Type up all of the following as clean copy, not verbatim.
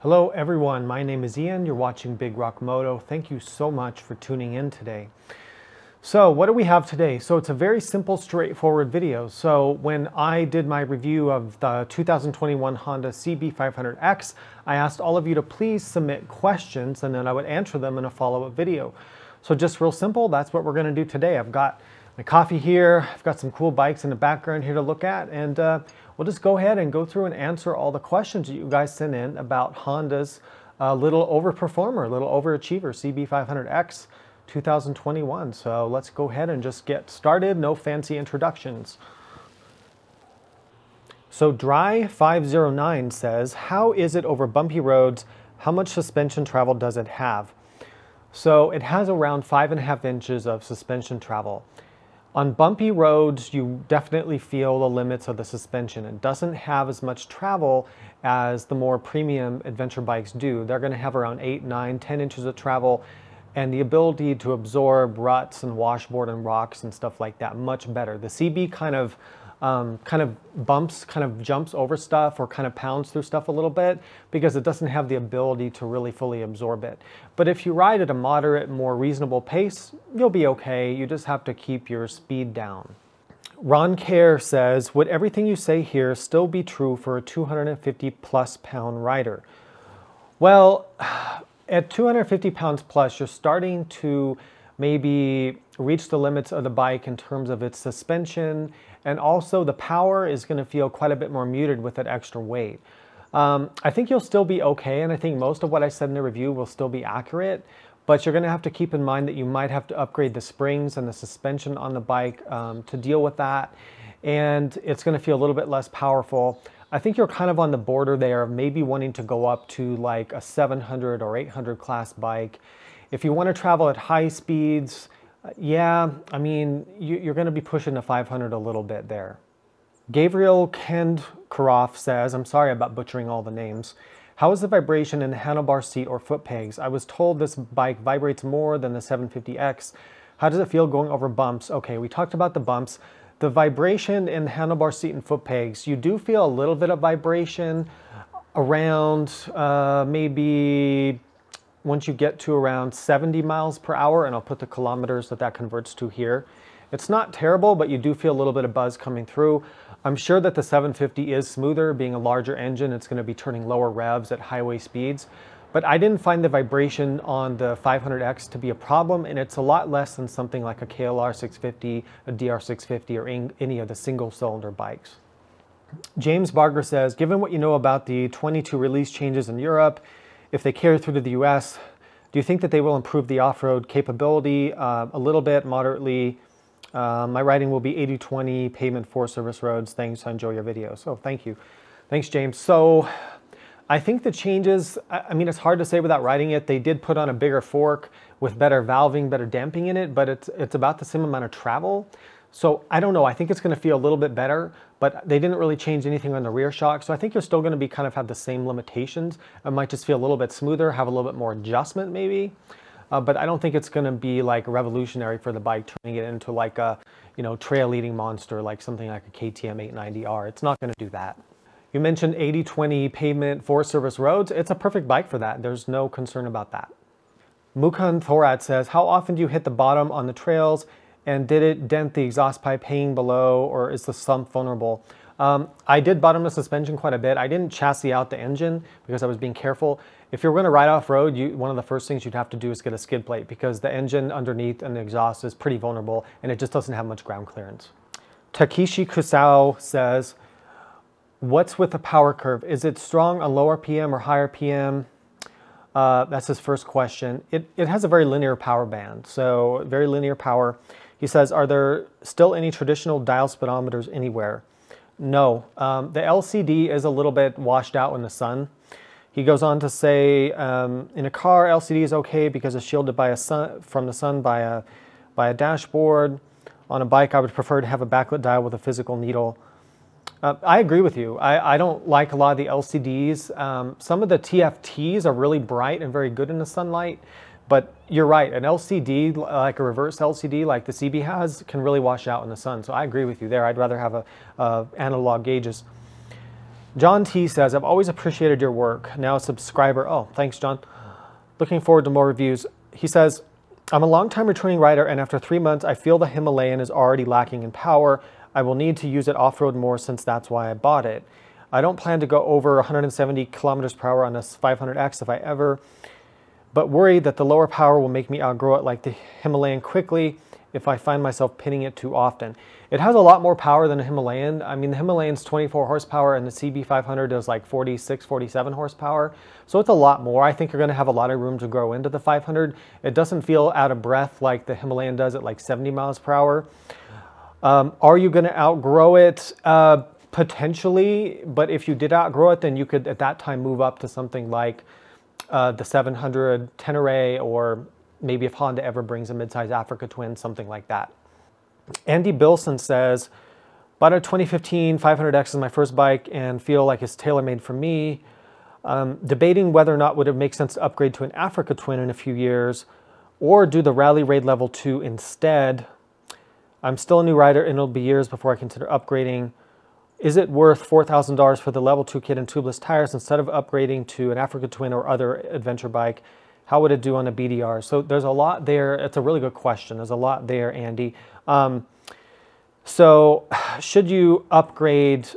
Hello everyone, my name is Ian, you're watching Big Rock Moto. Thank you so much for tuning in today. So what do we have today? So it's a very simple, straightforward video. So when I did my review of the 2021 Honda CB500X, I asked all of you to please submit questions and then I would answer them in a follow-up video. So just real simple, that's what we're gonna do today. I've got my coffee here, I've got some cool bikes in the background here to look at, and we'll just go ahead and go through and answer all the questions that you guys sent in about Honda's little overperformer, little overachiever, CB500X 2021. So let's go ahead and just get started. No fancy introductions. So Dry509 says, how is it over bumpy roads? How much suspension travel does it have? So it has around 5.5 inches of suspension travel. On bumpy roads, you definitely feel the limits of the suspension. It doesn't have as much travel as the more premium adventure bikes do. They're going to have around 8, 9, 10 inches of travel, and the ability to absorb ruts and washboard and rocks and stuff like that much better. The CB kind of bumps, kind of jumps over stuff or kind of pounds through stuff a little bit because it doesn't have the ability to really fully absorb it. But if you ride at a moderate, more reasonable pace, you'll be okay. You just have to keep your speed down. Ron Care says, would everything you say here still be true for a 250 plus pound rider? Well, at 250 pounds plus, you're starting to maybe reach the limits of the bike in terms of its suspension, and also the power is going to feel quite a bit more muted with that extra weight. I think you'll still be okay, and I think most of what I said in the review will still be accurate, but you're going to have to keep in mind that you might have to upgrade the springs and the suspension on the bike to deal with that, and it's going to feel a little bit less powerful. I think you're kind of on the border there of maybe wanting to go up to like a 700 or 800 class bike. If you want to travel at high speeds, yeah, I mean, you're going to be pushing the 500 a little bit there. Gabriel Kendkaroff says, I'm sorry about butchering all the names. How is the vibration in the handlebar seat or foot pegs? I was told this bike vibrates more than the 750X. How does it feel going over bumps? Okay, we talked about the bumps. The vibration in the handlebar seat and foot pegs, you do feel a little bit of vibration around maybe once you get to around 70 miles per hour, and I'll put the kilometers that converts to here. It's not terrible, but you do feel a little bit of buzz coming through. I'm sure that the 750 is smoother, being a larger engine. It's going to be turning lower revs at highway speeds. But I didn't find the vibration on the 500X to be a problem, and it's a lot less than something like a KLR 650, a DR 650, or any of the single-cylinder bikes. James Barger says, given what you know about the 22 release changes in Europe, if they carry through to the US, do you think that they will improve the off-road capability a little bit, moderately? My riding will be 80-20 pavement 4 service roads. Thanks, I enjoy your video. So thank you. Thanks, James. So I think the changes, I mean, it's hard to say without riding it. They did put on a bigger fork with better valving, better damping in it, but it's about the same amount of travel. So I don't know, I think it's going to feel a little bit better, but they didn't really change anything on the rear shock. So I think you're still going to be have the same limitations. It might just feel a little bit smoother, have a little bit more adjustment maybe. But I don't think it's going to be like revolutionary for the bike, turning it into like a, trail leading monster, like something like a KTM 890R. It's not going to do that. You mentioned 80-20 pavement 4 service roads. It's a perfect bike for that. There's no concern about that. Mukund Thorat says, how often do you hit the bottom on the trails? And did it dent the exhaust pipe hanging below, or is the slump vulnerable? I did bottom the suspension quite a bit. I didn't chassis out the engine because I was being careful. If you're going to ride off-road, one of the first things you'd have to do is get a skid plate because the engine underneath and the exhaust is pretty vulnerable and it just doesn't have much ground clearance. Takeshi Kusao says, what's with the power curve? Is it strong on lower PM or higher PM? That's his first question. It has a very linear power band, so very linear power. He says, are there still any traditional dial speedometers anywhere? No. The LCD is a little bit washed out in the sun. He goes on to say, in a car, LCD is okay because it's shielded from the sun by a dashboard. On a bike, I would prefer to have a backlit dial with a physical needle. I agree with you. I don't like a lot of the LCDs. Some of the TFTs are really bright and very good in the sunlight, but you're right. An LCD, like a reverse LCD like the CB has, can really wash out in the sun. So I agree with you there. I'd rather have analog gauges. John T says, I've always appreciated your work. Now a subscriber. Oh, thanks, John. Looking forward to more reviews. He says, I'm a long-time returning rider, and after 3 months, I feel the Himalayan is already lacking in power. I will need to use it off-road more since that's why I bought it. I don't plan to go over 170 kilometers per hour on this 500X if I ever, but worried that the lower power will make me outgrow it like the Himalayan quickly if I find myself pinning it too often. It has a lot more power than a Himalayan. I mean, the Himalayan's 24 horsepower and the CB500 is like 46, 47 horsepower. So it's a lot more. I think you're gonna have a lot of room to grow into the 500. It doesn't feel out of breath like the Himalayan does at like 70 miles per hour. Are you gonna outgrow it? Potentially, but if you did outgrow it, then you could at that time move up to something like the 700 Tenere, or maybe if Honda ever brings a midsize Africa Twin, something like that. Andy Bilson says, bought a 2015 500X as my first bike and feel like it's tailor-made for me. Debating whether or not would it make sense to upgrade to an Africa Twin in a few years or do the Rally Raid Level 2 instead. I'm still a new rider and it'll be years before I consider upgrading. Is it worth $4,000 for the Level 2 kit and tubeless tires instead of upgrading to an Africa Twin or other adventure bike? How would it do on a BDR? So there's a lot there. It's a really good question. There's a lot there, Andy. So should you upgrade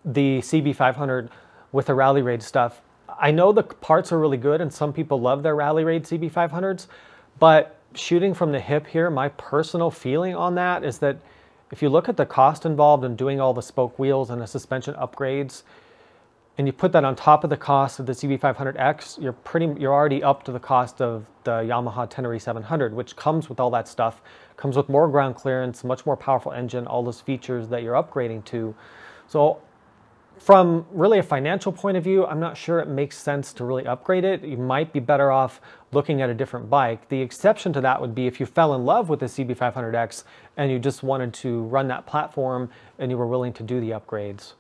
the CB500 with the Rally Raid stuff? I know the parts are really good and some people love their Rally Raid CB500s, but shooting from the hip here, my personal feeling on that is that if you look at the cost involved in doing all the spoke wheels and the suspension upgrades, and you put that on top of the cost of the CB500X, you're already up to the cost of the Yamaha Tenere 700, which comes with all that stuff, comes with more ground clearance, much more powerful engine, all those features that you're upgrading to. So from really a financial point of view, I'm not sure it makes sense to really upgrade it. You might be better off looking at a different bike. The exception to that would be if you fell in love with the CB500X and you just wanted to run that platform and you were willing to do the upgrades.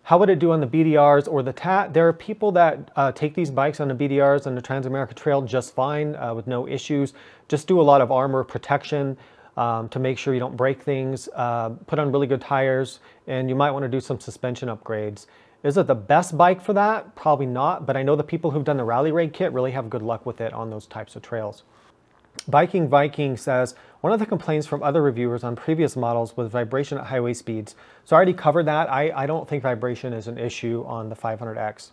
How would it do on the BDRs or the TAT? There are people that take these bikes on the BDRs and the Trans-America Trail just fine with no issues. Just do a lot of armor protection to make sure you don't break things. Put on really good tires, and you might want to do some suspension upgrades. Is it the best bike for that? Probably not, but I know the people who've done the Rally Raid kit really have good luck with it on those types of trails. Biking Viking says, one of the complaints from other reviewers on previous models was vibration at highway speeds. So I already covered that. I don't think vibration is an issue on the 500X.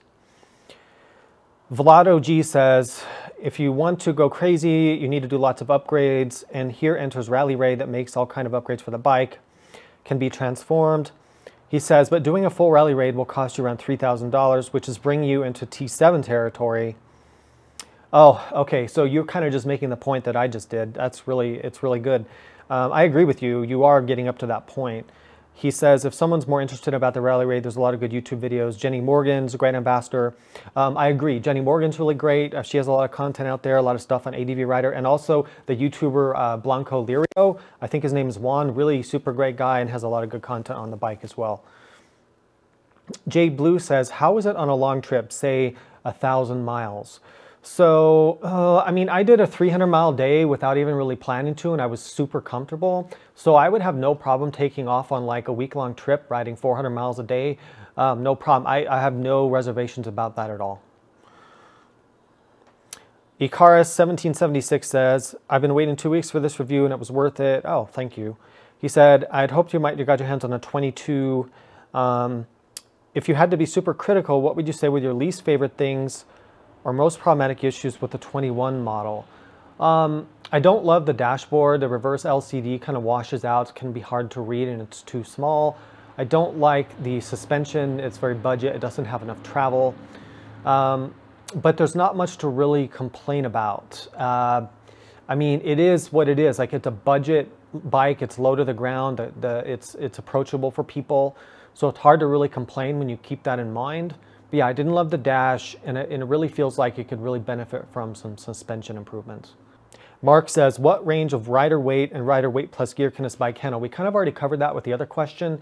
Vlado G says, if you want to go crazy, you need to do lots of upgrades, and here enters Rally Raid that makes all kind of upgrades for the bike, can be transformed. He says, but doing a full Rally Raid will cost you around $3,000, which is bringing you into T7 territory. Oh, okay, so you're kind of just making the point that I just did. It's really good. I agree with you. You are getting up to that point. He says, if someone's more interested about the Rally Raid, there's a lot of good YouTube videos. Jenny Morgan's a great ambassador. I agree. Jenny Morgan's really great. She has a lot of content out there, a lot of stuff on ADV Rider, and also the YouTuber Blanco Lirio. I think his name is Juan. Really super great guy and has a lot of good content on the bike as well. Jade Blue says, how is it on a long trip, say 1,000 miles? So, I mean, I did a 300-mile day without even really planning to, and I was super comfortable. So I would have no problem taking off on like a week-long trip, riding 400 miles a day. No problem. I have no reservations about that at all. Icarus 1776 says, I've been waiting 2 weeks for this review and it was worth it. Oh, thank you. He said, I'd hoped you got your hands on a 22. If you had to be super critical, what would you say were your least favorite things or most problematic issues with the 21 model? I don't love the dashboard. The reverse LCD kind of washes out. It can be hard to read and it's too small. I don't like the suspension. It's very budget. It doesn't have enough travel. But there's not much to really complain about. I mean, it is what it is. Like, it's a budget bike. It's low to the ground. It's approachable for people. So it's hard to really complain when you keep that in mind. But yeah, I didn't love the dash, and it really feels like it could really benefit from some suspension improvements. Mark says, what range of rider weight and rider weight plus gear can this bike handle? We kind of already covered that with the other question.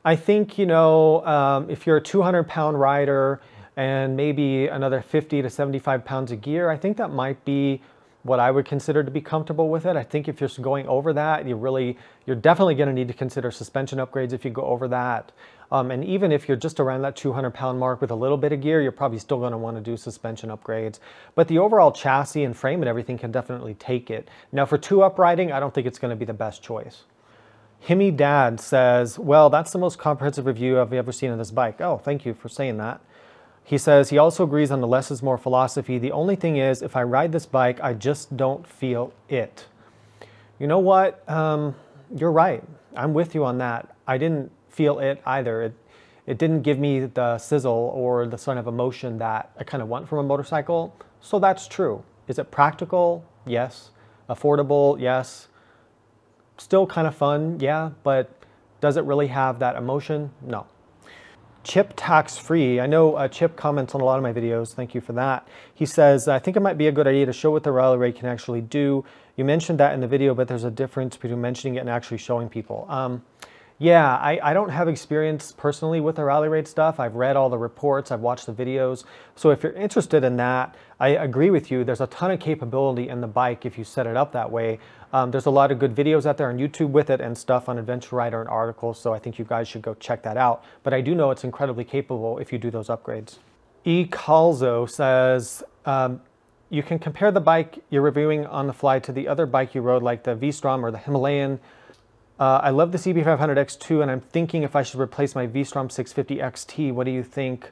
I think, you know, if you're a 200-pound rider and maybe another 50 to 75 pounds of gear, I think that might be what I would consider to be comfortable with it. I think if you're going over that, you're definitely going to need to consider suspension upgrades if you go over that. And even if you're just around that 200-pound mark with a little bit of gear, you're probably still going to want to do suspension upgrades. But the overall chassis and frame and everything can definitely take it. Now for 2-up riding, I don't think it's going to be the best choice. Himmy Dad says, well, that's the most comprehensive review I've ever seen of this bike. Oh, thank you for saying that. He says he also agrees on the less is more philosophy. The only thing is, if I ride this bike, I just don't feel it. You know what? You're right. I'm with you on that. I didn't feel it either. It didn't give me the sizzle or the sort of emotion that I kind of want from a motorcycle. So that's true. Is it practical? Yes. Affordable? Yes. Still kind of fun? Yeah. But does it really have that emotion? No. Chip Tax Free. I know Chip comments on a lot of my videos. Thank you for that. He says, I think it might be a good idea to show what the rally raid can actually do. You mentioned that in the video, but there's a difference between mentioning it and actually showing people. Yeah, I don't have experience personally with the rally raid stuff. I've read all the reports, I've watched the videos. So if you're interested in that, I agree with you. There's a ton of capability in the bike if you set it up that way. There's a lot of good videos out there on YouTube with it and stuff on Adventure Rider and articles, so I think you guys should go check that out. But I do know it's incredibly capable if you do those upgrades. E. Calzo says, you can compare the bike you're reviewing on the fly to the other bike you rode, like the V-Strom or the Himalayan. I love the CB500X too, and I'm thinking if I should replace my V-Strom 650 XT. What do you think?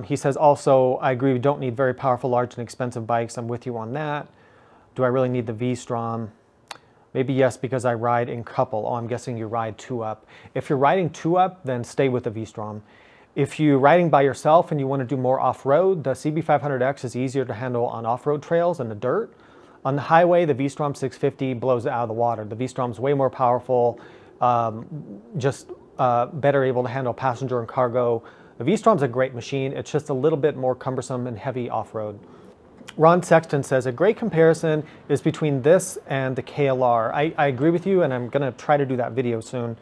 He says also, I agree, we don't need very powerful, large, and expensive bikes. I'm with you on that. Do I really need the V-Strom? Maybe yes, because I ride in couple. Oh, I'm guessing you ride 2-up. If you're riding 2-up, then stay with the V-Strom. If you're riding by yourself and you want to do more off-road, the CB500X is easier to handle on off-road trails and the dirt. On the highway, the V-Strom 650 blows it out of the water. The V-Strom's way more powerful, better able to handle passenger and cargo. The V-Strom's a great machine. It's just a little bit more cumbersome and heavy off-road. Ron Sexton says, a great comparison is between this and the KLR. I agree with you, and I'm going to try to do that video soon.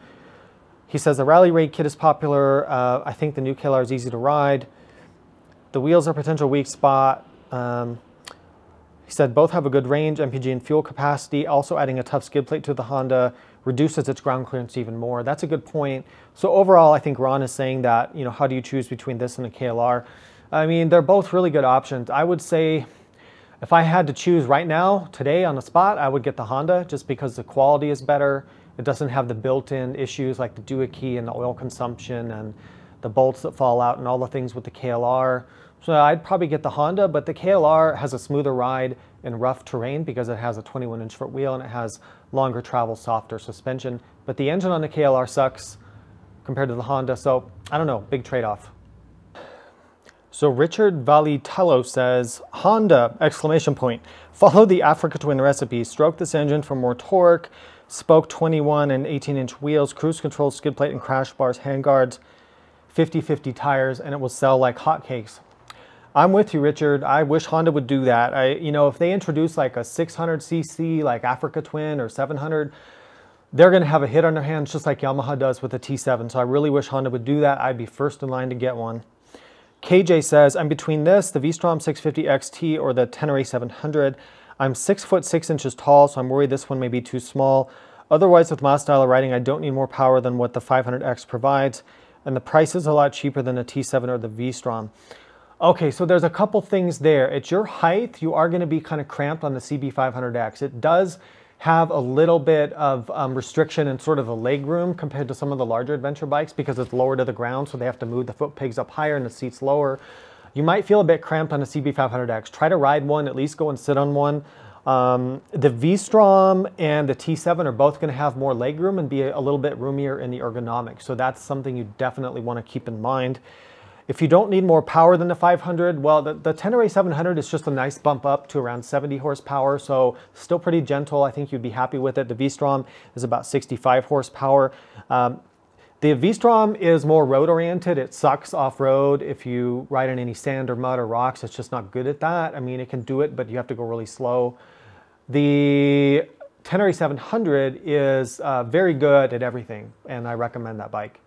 He says, the Rally Raid kit is popular. I think the new KLR is easy to ride. The wheels are a potential weak spot. He said both have a good range, MPG and fuel capacity. Also adding a tough skid plate to the Honda reduces its ground clearance even more. That's a good point. So overall, I think Ron is saying that, you know, how do you choose between this and a KLR? I mean, they're both really good options. I would say if I had to choose right now, today on the spot, I would get the Honda just because the quality is better. It doesn't have the built-in issues like the Dewey key and the oil consumption and the bolts that fall out and all the things with the KLR. So I'd probably get the Honda, but the KLR has a smoother ride in rough terrain because it has a 21-inch front wheel and it has longer travel, softer suspension. But the engine on the KLR sucks compared to the Honda, so I don't know, big trade-off. So Richard Valitello says, Honda, exclamation point, follow the Africa Twin recipe, stroke this engine for more torque, spoke 21 and 18-inch wheels, cruise control, skid plate and crash bars, handguards, 50/50 tires, and it will sell like hotcakes. I'm with you, Richard. I wish Honda would do that. You know, if they introduce like a 600cc, like Africa Twin or 700, they're going to have a hit on their hands just like Yamaha does with the T7. So I really wish Honda would do that. I'd be first in line to get one. KJ says, I'm between this, the V-Strom 650 XT or the Tenere 700. I'm 6'6" tall, so I'm worried this one may be too small. Otherwise, with my style of riding, I don't need more power than what the 500X provides. And the price is a lot cheaper than the T7 or the V-Strom. Okay, so there's a couple things there. At your height, you are going to be kind of cramped on the CB500X. It does have a little bit of restriction in sort of the leg room compared to some of the larger adventure bikes because it's lower to the ground, so they have to move the foot pegs up higher and the seats lower. You might feel a bit cramped on the CB500X. Try to ride one, at least go and sit on one. The V-Strom and the T7 are both going to have more leg room and be a little bit roomier in the ergonomics, so that's something you definitely want to keep in mind. If you don't need more power than the 500, well, the Tenere 700 is just a nice bump up to around 70 horsepower, so still pretty gentle. I think you'd be happy with it. The V-Strom is about 65 horsepower. The V-Strom is more road-oriented. It sucks off-road. If you ride in any sand or mud or rocks, it's just not good at that. I mean, it can do it, but you have to go really slow. The Tenere 700 is very good at everything, and I recommend that bike.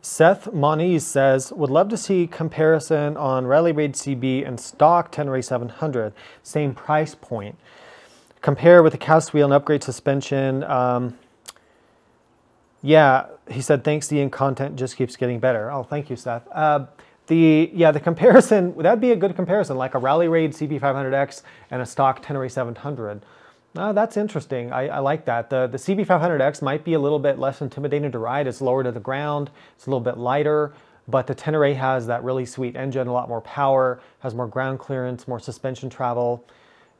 Seth Moniz says, would love to see comparison on Rally Raid CB and stock Tenere 700, same price point. Compare with the cast wheel and upgrade suspension. Yeah, he said, thanks, the content just keeps getting better. Oh, thank you, Seth. The comparison, that'd be a good comparison, like a Rally Raid CB500X and a stock Tenere 700. That's interesting. I like that. The CB500X might be a little bit less intimidating to ride. It's lower to the ground. It's a little bit lighter, but the Tenere has that really sweet engine, a lot more power, has more ground clearance, more suspension travel.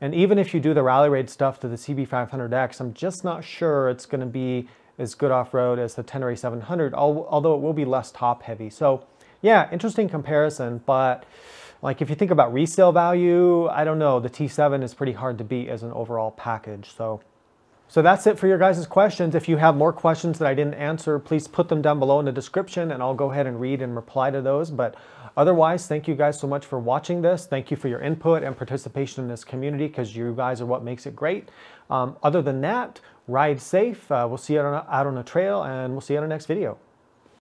And even if you do the Rally Raid stuff to the CB500X, I'm just not sure it's going to be as good off-road as the Tenere 700, although it will be less top heavy. So yeah, interesting comparison, but like if you think about resale value, I don't know, the T7 is pretty hard to beat as an overall package. So that's it for your guys' questions. If you have more questions that I didn't answer, please put them down below in the description and I'll go ahead and read and reply to those. But otherwise, thank you guys so much for watching this. Thank you for your input and participation in this community, because you guys are what makes it great. Other than that, ride safe. We'll see you out on the trail, and we'll see you in our next video.